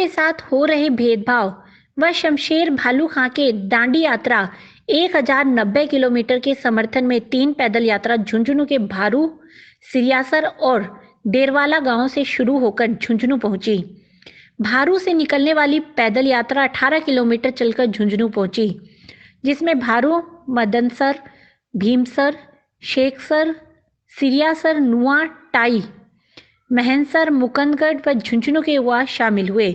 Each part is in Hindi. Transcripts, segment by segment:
के साथ हो रहे भेदभाव व शमशेर भालू खां के दांडी यात्रा 1090 किलोमीटर के समर्थन में 3 पैदल यात्रा झुंझुनू के भारू, सिरियासर और डेरवाला गांव से शुरू होकर झुंझुनू पहुंची। भारू से निकलने वाली पैदल यात्रा 18 किलोमीटर चलकर झुंझुनू पहुंची, जिसमें भारू, मदनसर, भीमसर, शेखसर, सिरियासर, नुआ, टाई, महनसर, मुकंदगढ़ व झुंझुनू के युवा शामिल हुए।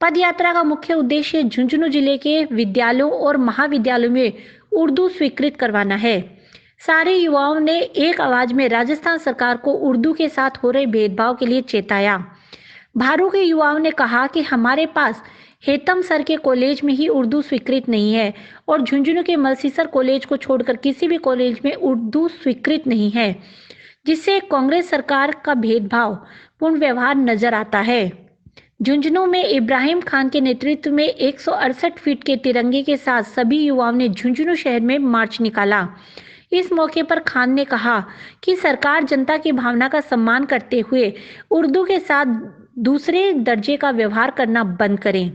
पद यात्रा का मुख्य उद्देश्य झुंझुनू जिले के विद्यालयों और महाविद्यालयों में उर्दू स्वीकृत करवाना है। सारे युवाओं ने एक आवाज में राजस्थान सरकार को उर्दू के साथ हो रहे भेदभाव के लिए चेताया। भारू के युवाओं ने कहा कि हमारे पास हेतम सर के कॉलेज में ही उर्दू स्वीकृत नहीं है और झुंझुनू के मलसीसर कॉलेज को छोड़कर किसी भी कॉलेज में उर्दू स्वीकृत नहीं है, जिससे कांग्रेस सरकार का भेदभाव पूर्ण व्यवहार नजर आता है। झुंझुनू में इब्राहिम खान के नेतृत्व में 168 फीट के तिरंगे के साथ सभी युवाओं ने झुंझुनू शहर में मार्च निकाला। इस मौके पर खान ने कहा कि सरकार जनता की भावना का सम्मान करते हुए उर्दू के साथ दूसरे दर्जे का व्यवहार करना बंद करें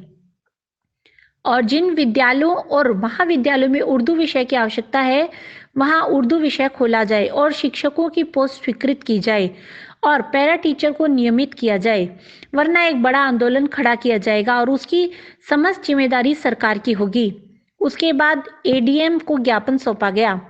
और जिन विद्यालयों और महाविद्यालयों में उर्दू विषय की आवश्यकता है वहां उर्दू विषय खोला जाए और शिक्षकों की पोस्ट स्वीकृत की जाए और पैरा टीचर को नियमित किया जाए, वरना एक बड़ा आंदोलन खड़ा किया जाएगा और उसकी समस्त जिम्मेदारी सरकार की होगी। उसके बाद एडीएम को ज्ञापन सौंपा गया,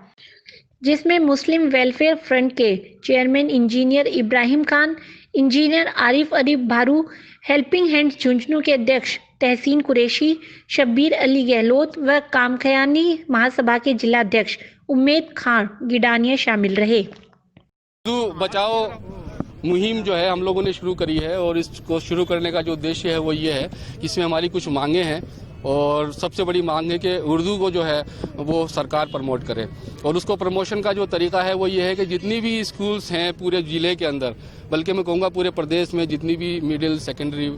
जिसमें मुस्लिम वेलफेयर फ्रंट के chairman engineer Ibrahim Khan, engineer Arif Ali भारू, हेल्पिंग हैंड्स झुंझुनू के अध्यक्ष तहसीन कुरैशी, शब्बीर अली गहलोत व कामख्यानी महासभा के जिला अध्यक्ष उम्मेद खान गिडानिया शामिल रहे। उर्दू बचाओ मुहिम जो है हम लोगों ने शुरू करी है और इसको शुरू करने का जो उद्देश्य है वो ये है कि इसमें हमारी कुछ मांगे हैं और सबसे बड़ी मांग है कि उर्दू को जो है वो सरकार प्रमोट करे और उसको प्रमोशन का जो तरीका है वो ये है कि जितनी भी स्कूल्स हैं पूरे जिले के अंदर, बल्कि मैं कहूँगा पूरे प्रदेश में जितनी भी मिडिल, सेकेंडरी,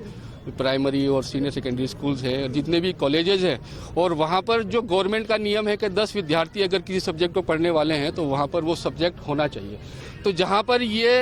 प्राइमरी और सीनियर सेकेंडरी स्कूल्स हैं, जितने भी कॉलेजेस हैं, और वहाँ पर जो गवर्नमेंट का नियम है कि 10 विद्यार्थी अगर किसी सब्जेक्ट को पढ़ने वाले हैं तो वहाँ पर वो सब्जेक्ट होना चाहिए। तो जहाँ पर ये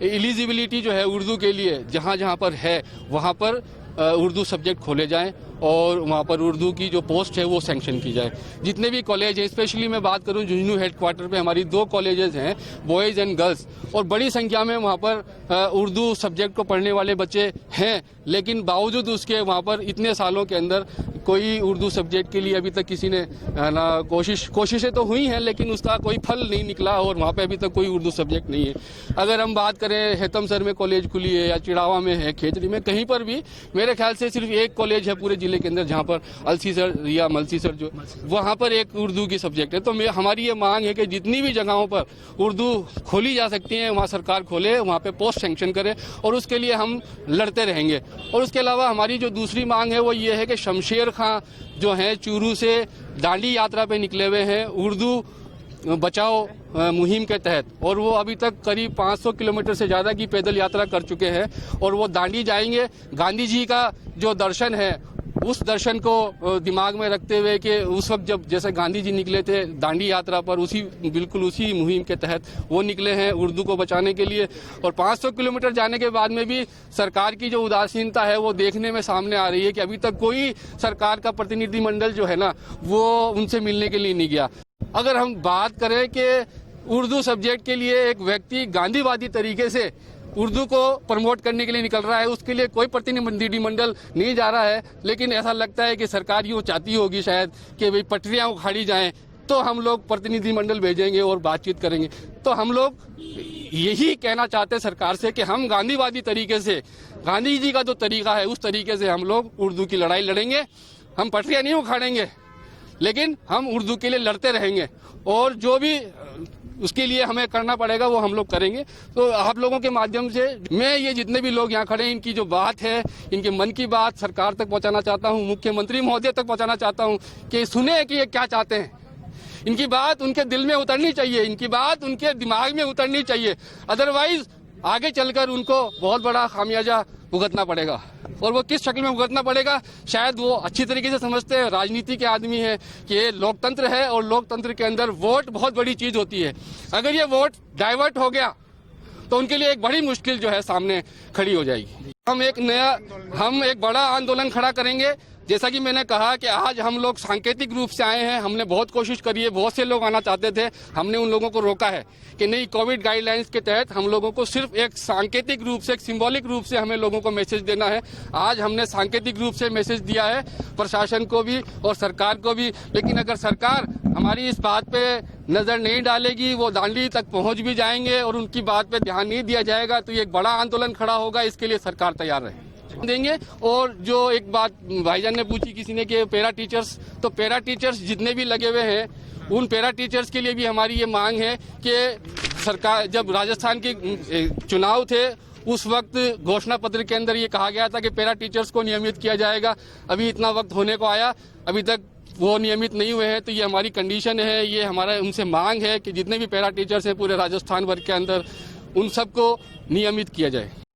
एलिजिबिलिटी जो है उर्दू के लिए जहाँ पर है वहाँ पर उर्दू सब्जेक्ट खोले जाएं और वहाँ पर उर्दू की जो पोस्ट है वो सैंक्शन की जाए। जितने भी कॉलेज हैं, स्पेशली मैं बात करूँ झुंझुनू हेडक्वार्टर पे हमारी 2 कॉलेजेस हैं, बॉयज़ एंड गर्ल्स, और बड़ी संख्या में वहाँ पर उर्दू सब्जेक्ट को पढ़ने वाले बच्चे हैं, लेकिन बावजूद उसके वहाँ पर इतने सालों के अंदर कोई उर्दू सब्जेक्ट के लिए अभी तक किसी ने ना कोशिशें तो हुई हैं लेकिन उसका कोई फल नहीं निकला और वहाँ पे अभी तक कोई उर्दू सब्जेक्ट नहीं है। अगर हम बात करें हेतमसर में कॉलेज खुली है या चिड़ावा में है, खेतड़ी में, कहीं पर भी मेरे ख्याल से सिर्फ एक कॉलेज है पूरे जिले के अंदर जहाँ पर अलसीसर या मलसीसर जो वहाँ पर एक उर्दू की सब्जेक्ट है। तो हमारी ये मांग है कि जितनी भी जगहों पर उर्दू खोली जा सकती है वहाँ सरकार खोले, वहाँ पे पोस्ट सैंक्शन करे और उसके लिए हम लड़ते रहेंगे। और उसके अलावा हमारी जो दूसरी मांग है वो ये है कि शमशेर खां जो हैं चूरू से दांडी यात्रा पे निकले हुए हैं उर्दू बचाओ मुहिम के तहत, और वो अभी तक करीब 500 किलोमीटर से ज़्यादा की पैदल यात्रा कर चुके हैं और वो दांडी जाएंगे। गांधी जी का जो दर्शन है उस दर्शन को दिमाग में रखते हुए कि उस वक्त जब जैसे गांधी जी निकले थे दांडी यात्रा पर, बिल्कुल उसी मुहिम के तहत वो निकले हैं उर्दू को बचाने के लिए। और 500 किलोमीटर जाने के बाद में भी सरकार की जो उदासीनता है वो देखने में सामने आ रही है कि अभी तक कोई सरकार का प्रतिनिधिमंडल जो है ना वो उनसे मिलने के लिए नहीं गया। अगर हम बात करें कि उर्दू सब्जेक्ट के लिए एक व्यक्ति गांधीवादी तरीके से उर्दू को प्रमोट करने के लिए निकल रहा है, उसके लिए कोई प्रतिनिधिमंडल नहीं जा रहा है, लेकिन ऐसा लगता है कि सरकार यूँ चाहती होगी शायद कि भाई पटरियाँ उखाड़ी जाएं तो हम लोग प्रतिनिधिमंडल भेजेंगे और बातचीत करेंगे। तो हम लोग यही कहना चाहते हैं सरकार से कि हम गांधीवादी तरीके से, गांधी जी का जो तरीका है उस तरीके से हम लोग उर्दू की लड़ाई लड़ेंगे। हम पटरियाँ नहीं उखाड़ेंगे लेकिन हम उर्दू के लिए लड़ते रहेंगे और जो भी उसके लिए हमें करना पड़ेगा वो हम लोग करेंगे। तो आप लोगों के माध्यम से मैं ये जितने भी लोग यहाँ खड़े हैं इनकी जो बात है, इनके मन की बात सरकार तक पहुँचाना चाहता हूँ, मुख्यमंत्री महोदय तक पहुँचाना चाहता हूँ कि सुने कि ये क्या चाहते हैं। इनकी बात उनके दिल में उतरनी चाहिए, इनकी बात उनके दिमाग में उतरनी चाहिए, अदरवाइज आगे चलकर उनको बहुत बड़ा खामियाजा भुगतना पड़ेगा। और वो किस शक्ल में भुगतना पड़ेगा शायद वो अच्छी तरीके से समझते हैं, राजनीति के आदमी है कि ये लोकतंत्र है और लोकतंत्र के अंदर वोट बहुत बड़ी चीज होती है। अगर ये वोट डाइवर्ट हो गया तो उनके लिए एक बड़ी मुश्किल जो है सामने खड़ी हो जाएगी। हम एक बड़ा आंदोलन खड़ा करेंगे। जैसा कि मैंने कहा कि आज हम लोग सांकेतिक रूप से आए हैं, हमने बहुत कोशिश करी है, बहुत से लोग आना चाहते थे, हमने उन लोगों को रोका है कि नहीं, कोविड गाइडलाइंस के तहत हम लोगों को सिर्फ एक सांकेतिक रूप से, एक सिंबॉलिक रूप से हमें लोगों को मैसेज देना है। आज हमने सांकेतिक रूप से मैसेज दिया है प्रशासन को भी और सरकार को भी, लेकिन अगर सरकार हमारी इस बात पे नजर नहीं डालेगी, वो दांडी तक पहुंच भी जाएंगे और उनकी बात पे ध्यान नहीं दिया जाएगा, तो ये एक बड़ा आंदोलन खड़ा होगा। इसके लिए सरकार तैयार रहे देंगे। और जो एक बात भाईजान ने पूछी किसी ने कि पैरा टीचर्स, तो पैरा टीचर्स जितने भी लगे हुए हैं उन पैरा टीचर्स के लिए भी हमारी ये मांग है कि सरकार, जब राजस्थान के चुनाव थे उस वक्त घोषणा पत्र के अंदर ये कहा गया था कि पैरा टीचर्स को नियमित किया जाएगा। अभी इतना वक्त होने को आया, अभी तक वो नियमित नहीं हुए हैं, तो ये हमारी कंडीशन है, ये हमारा उनसे मांग है कि जितने भी पैरा टीचर्स हैं पूरे राजस्थान भर के अंदर उन सबको नियमित किया जाए।